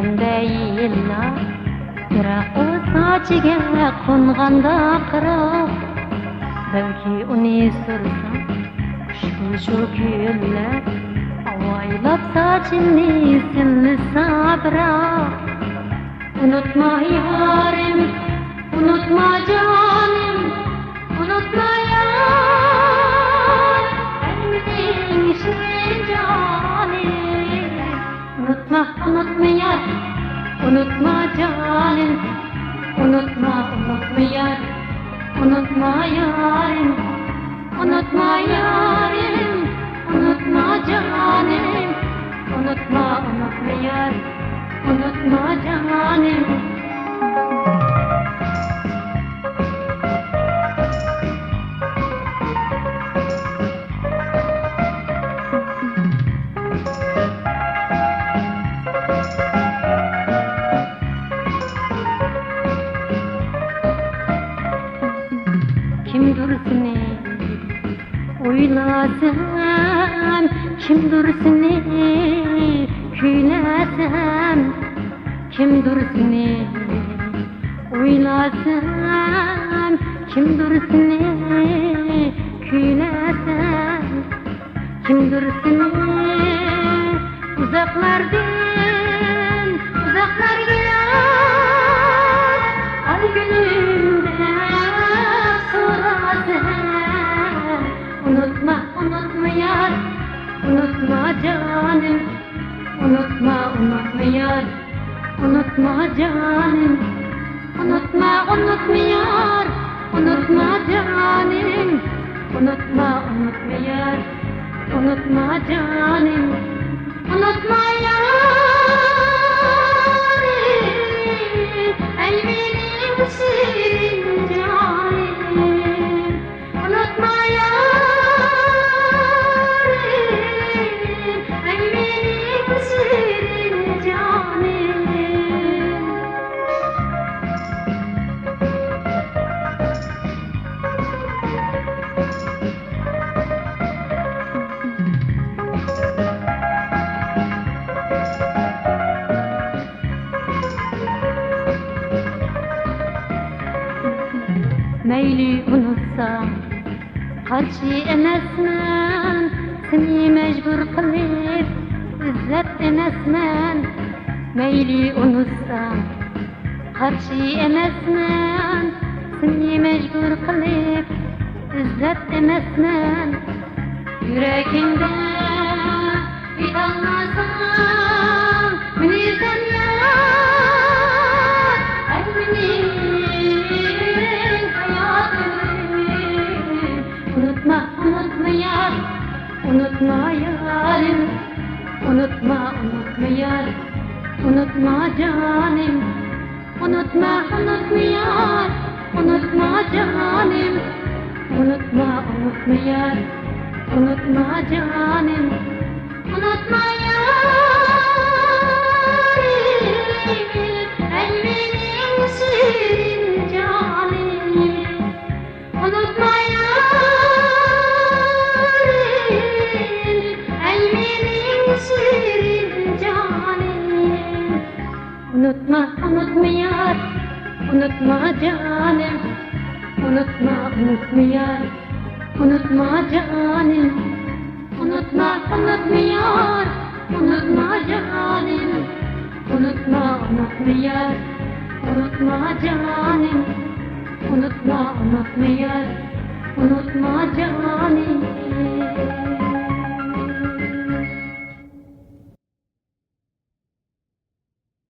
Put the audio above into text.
bilgen değiller. Birak o saçıga konganda kırık. Belki onu sorsam şu güller avaylap saçını silsa bırak. Unutma yarim, unutma canım, unutma yar, benim şirin canım. Unutma, unutma yar, unutma canım, unutma, unutma yar, unutma yarim, unutma yarim, unutma canım, unutma, unutma yar, unutma canım. Kimdir seni oylasam, kimdir seni kuylasam, kimdir seni oylasam, kimdir seni kuylasam, kimdir seni uzaklardan uzaklar gelir al günümde sorasam. Unutma, unutma yar, unutma canım, unutma, unutma yar, unutma canım, unutma, unutma yar, unutma canım, unutma, unutma yar, unutma canım, unutma yarim, ey benim şirin canım, unutma yarim, ey benim şirin canım. Meyli unutsam karşı emesmen, seni mecbur kılıp izzet emesmen. Meyli unutsam karşı emesmen, seni mecbur kılıp izzet emesmen. Yüreğinde bir anlasam minizden yar, elbinin unutma, unutma yar, unutma yarim, unutma, unutma yar, unutma canım, unutma, unutma yar, unutma canım, unutma, unutma yar, unutma canım, unutma yarim, ey benim şirin canım, unutma unutma, unutma yar, unutma canım, unutma, unutma yar, unutma canım, unutma, unutma yar, unutma canım, unutma, unutma yar, unutma canım, unutma, unutma yar, unutma canım.